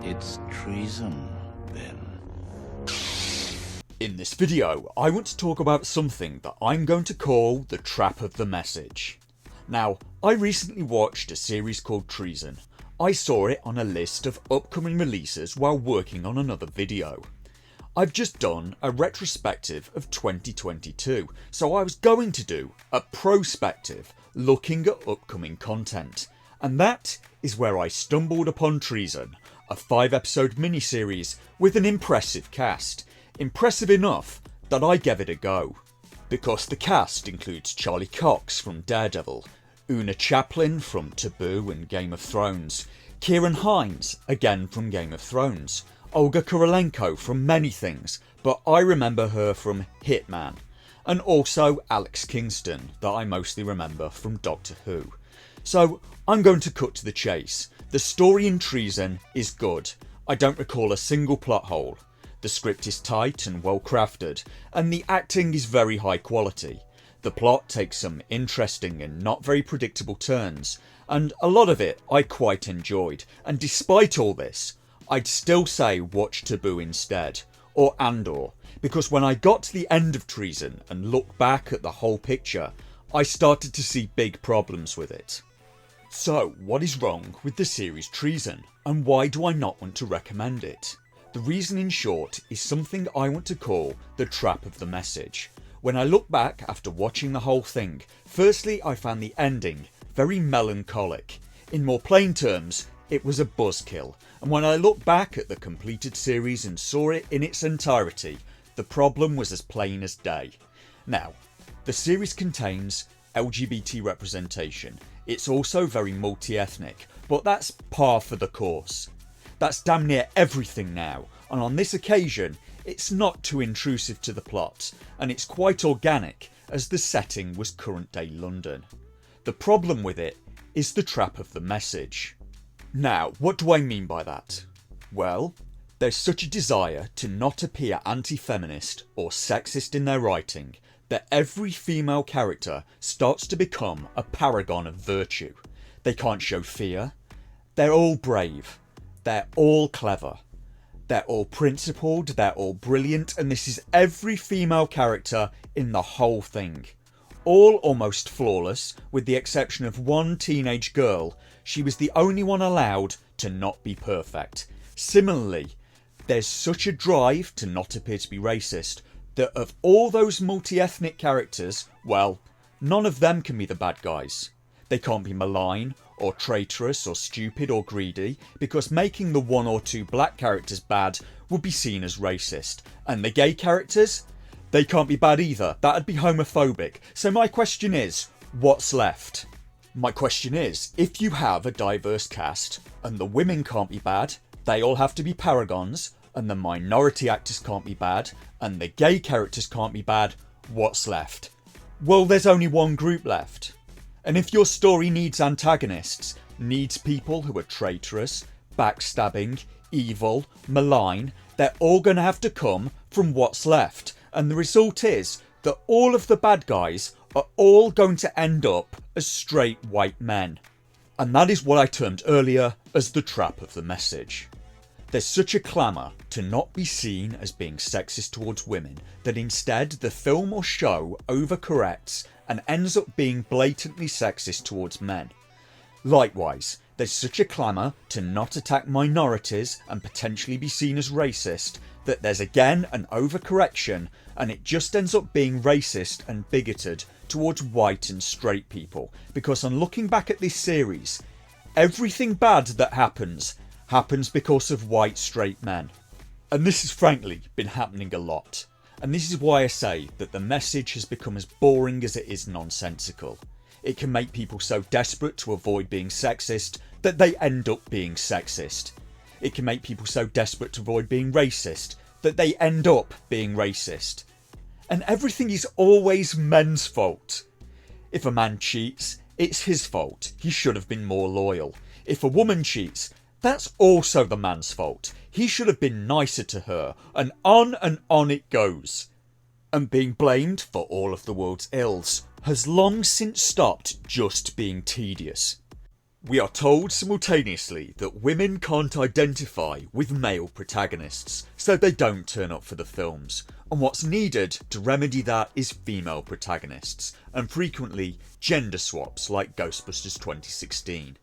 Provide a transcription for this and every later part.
It's treason, then. In this video, I want to talk about something that I'm going to call the trap of the message. Now, I recently watched a series called Treason. I saw it on a list of upcoming releases while working on another video. I've just done a retrospective of 2022, so I was going to do a prospective looking at upcoming content. And that is where I stumbled upon Treason, a 5-episode miniseries with an impressive cast. Impressive enough that I gave it a go. Because the cast includes Charlie Cox from Daredevil, Una Chaplin from Taboo and Game of Thrones, Kieran Hines, again from Game of Thrones, Olga Kurylenko from many things, but I remember her from Hitman, and also Alex Kingston, that I mostly remember from Doctor Who. So I'm going to cut to the chase. The story in Treason is good. I don't recall a single plot hole. The script is tight and well crafted, and the acting is very high quality. The plot takes some interesting and not very predictable turns, and a lot of it I quite enjoyed, and despite all this, I'd still say watch Taboo instead, or Andor, because when I got to the end of Treason and looked back at the whole picture, I started to see big problems with it. So what is wrong with the series Treason, and why do I not want to recommend it? The reason in short is something I want to call the trap of the message. When I look back after watching the whole thing, firstly I found the ending very melancholic. In more plain terms, it was a buzzkill, and when I look back at the completed series and saw it in its entirety, the problem was as plain as day. Now, the series contains LGBT representation. It's also very multi-ethnic, but that's par for the course. That's damn near everything now, and on this occasion it's not too intrusive to the plot, and it's quite organic as the setting was current day London. The problem with it is the trap of the message. Now, what do I mean by that? Well, there's such a desire to not appear anti-feminist or sexist in their writing that every female character starts to become a paragon of virtue. They can't show fear, they're all brave, they're all clever, they're all principled, they're all brilliant, and this is every female character in the whole thing. All almost flawless, with the exception of one teenage girl. She was the only one allowed to not be perfect. Similarly, there's such a drive to not appear to be racist that of all those multi-ethnic characters, well, none of them can be the bad guys. They can't be malign, or traitorous, or stupid, or greedy, because making the one or two black characters bad would be seen as racist. And the gay characters? They can't be bad either, that'd be homophobic. So my question is, what's left? My question is, if you have a diverse cast, and the women can't be bad, they all have to be paragons, and the minority actors can't be bad, and the gay characters can't be bad, what's left? Well, there's only one group left. And if your story needs antagonists, needs people who are traitorous, backstabbing, evil, malign, they're all going to have to come from what's left. And the result is that all of the bad guys are all going to end up as straight white men. And that is what I termed earlier as the trap of the message. There's such a clamour to not be seen as being sexist towards women that instead the film or show overcorrects and ends up being blatantly sexist towards men. Likewise, there's such a clamour to not attack minorities and potentially be seen as racist that there's again an overcorrection and it just ends up being racist and bigoted towards white and straight people, because on looking back at this series, everything bad that happens because of white straight men. And this has frankly been happening a lot. And this is why I say that the message has become as boring as it is nonsensical. It can make people so desperate to avoid being sexist that they end up being sexist. It can make people so desperate to avoid being racist that they end up being racist. And everything is always men's fault. If a man cheats, it's his fault. He should have been more loyal. If a woman cheats, that's also the man's fault. He should have been nicer to her, and on it goes. And being blamed for all of the world's ills has long since stopped just being tedious. We are told simultaneously that women can't identify with male protagonists, so they don't turn up for the films, and what's needed to remedy that is female protagonists, and frequently gender swaps like Ghostbusters 2016.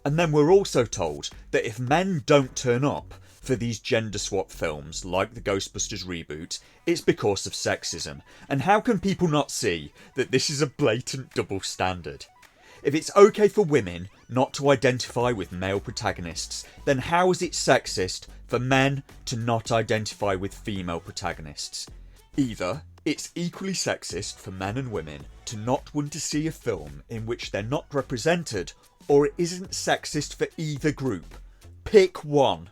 And then we're also told that if men don't turn up for these gender swap films like the Ghostbusters reboot, it's because of sexism, and how can people not see that this is a blatant double standard? If it's okay for women not to identify with male protagonists, then how is it sexist for men to not identify with female protagonists? Either it's equally sexist for men and women to not want to see a film in which they're not represented, or it isn't sexist for either group. Pick one.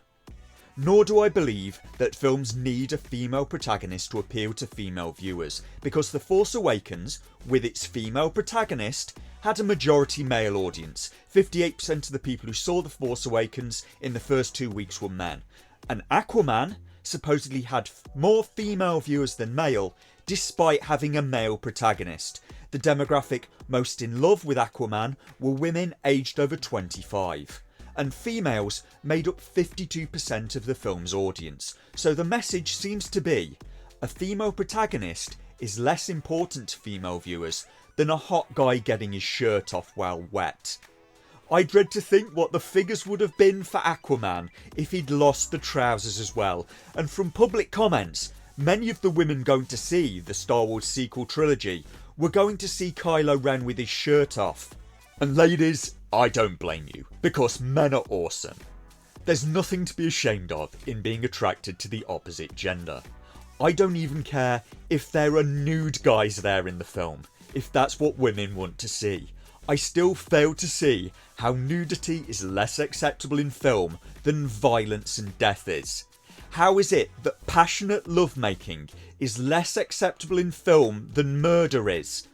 Nor do I believe that films need a female protagonist to appeal to female viewers, because The Force Awakens, with its female protagonist, had a majority male audience. 58% of the people who saw The Force Awakens in the first 2 weeks were men. And Aquaman supposedly had more female viewers than male, despite having a male protagonist. The demographic most in love with Aquaman were women aged over 25. And females made up 52% of the film's audience. So the message seems to be, a female protagonist is less important to female viewers than a hot guy getting his shirt off while wet. I dread to think what the figures would have been for Aquaman if he'd lost the trousers as well. And from public comments, many of the women going to see the Star Wars sequel trilogy were going to see Kylo Ren with his shirt off. And ladies, I don't blame you, because men are awesome. There's nothing to be ashamed of in being attracted to the opposite gender. I don't even care if there are nude guys there in the film, if that's what women want to see. I still fail to see how nudity is less acceptable in film than violence and death is. How is it that passionate lovemaking is less acceptable in film than murder is?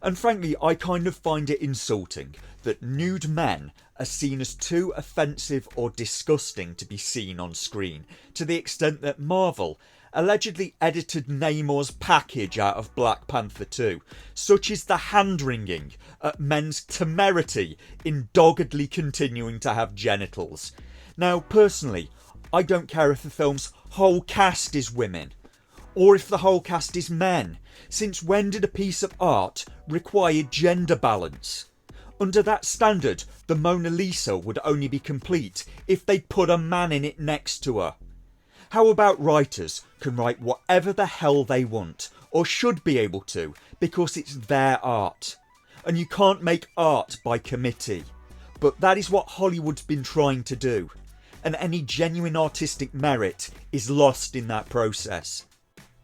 And frankly, I kind of find it insulting that nude men are seen as too offensive or disgusting to be seen on screen, to the extent that Marvel allegedly edited Namor's package out of Black Panther 2. Such is the hand-wringing at men's temerity in doggedly continuing to have genitals. Now, personally, I don't care if the film's whole cast is women, or if the whole cast is men, since when did a piece of art require gender balance? Under that standard, the Mona Lisa would only be complete if they'd put a man in it next to her. How about writers can write whatever the hell they want, or should be able to, because it's their art? And you can't make art by committee. But that is what Hollywood's been trying to do, and any genuine artistic merit is lost in that process.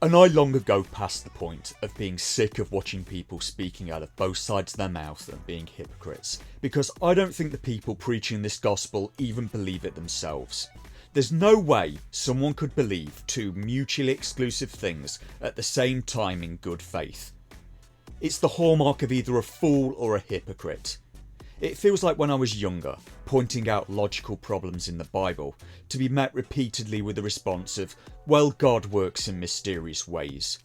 And I long ago passed the point of being sick of watching people speaking out of both sides of their mouth and being hypocrites, because I don't think the people preaching this gospel even believe it themselves. There's no way someone could believe two mutually exclusive things at the same time in good faith. It's the hallmark of either a fool or a hypocrite. It feels like when I was younger, pointing out logical problems in the Bible, to be met repeatedly with the response of, well, God works in mysterious ways.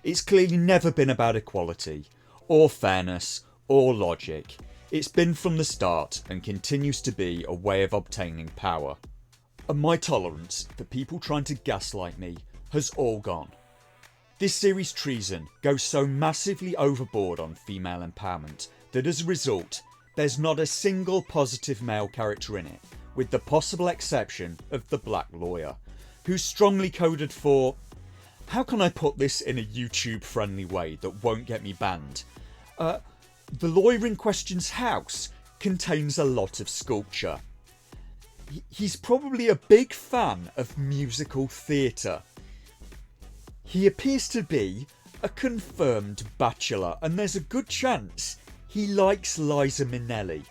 It's clearly never been about equality, or fairness, or logic. It's been from the start, and continues to be, a way of obtaining power. And my tolerance for people trying to gaslight me has all gone. This series Treason goes so massively overboard on female empowerment that as a result, there's not a single positive male character in it, with the possible exception of the black lawyer, who's strongly coded for... How can I put this in a YouTube friendly way that won't get me banned? The lawyer in question's house contains a lot of sculpture. He's probably a big fan of musical theatre. He appears to be a confirmed bachelor, and there's a good chance he likes Liza Minnelli,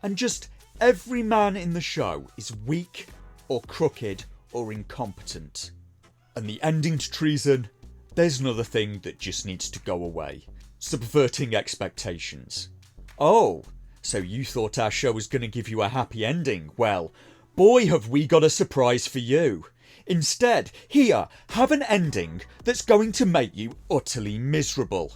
and just every man in the show is weak or crooked or incompetent. And the ending to Treason, there's another thing that just needs to go away. Subverting expectations. Oh, so you thought our show was going to give you a happy ending? Well, boy have we got a surprise for you. Instead, here, have an ending that's going to make you utterly miserable.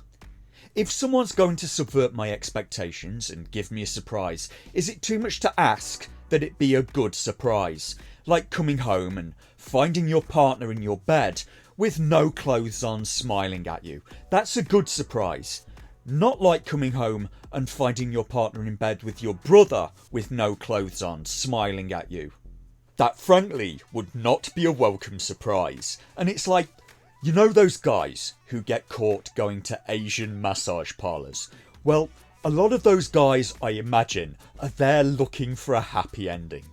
If someone's going to subvert my expectations and give me a surprise, is it too much to ask that it be a good surprise? Like coming home and finding your partner in your bed with no clothes on smiling at you. That's a good surprise. Not like coming home and finding your partner in bed with your brother with no clothes on smiling at you. That frankly would not be a welcome surprise. And it's like, you know those guys who get caught going to Asian massage parlours? Well, a lot of those guys, I imagine, are there looking for a happy ending.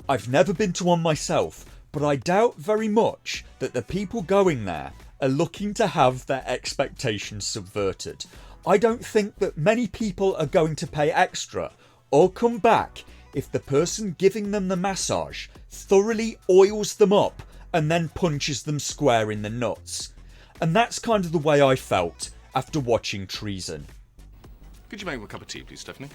I've never been to one myself, but I doubt very much that the people going there are looking to have their expectations subverted. I don't think that many people are going to pay extra or come back if the person giving them the massage thoroughly oils them up and then punches them square in the nuts. And that's kind of the way I felt after watching Treason. Could you make me a cup of tea, please, Stephanie?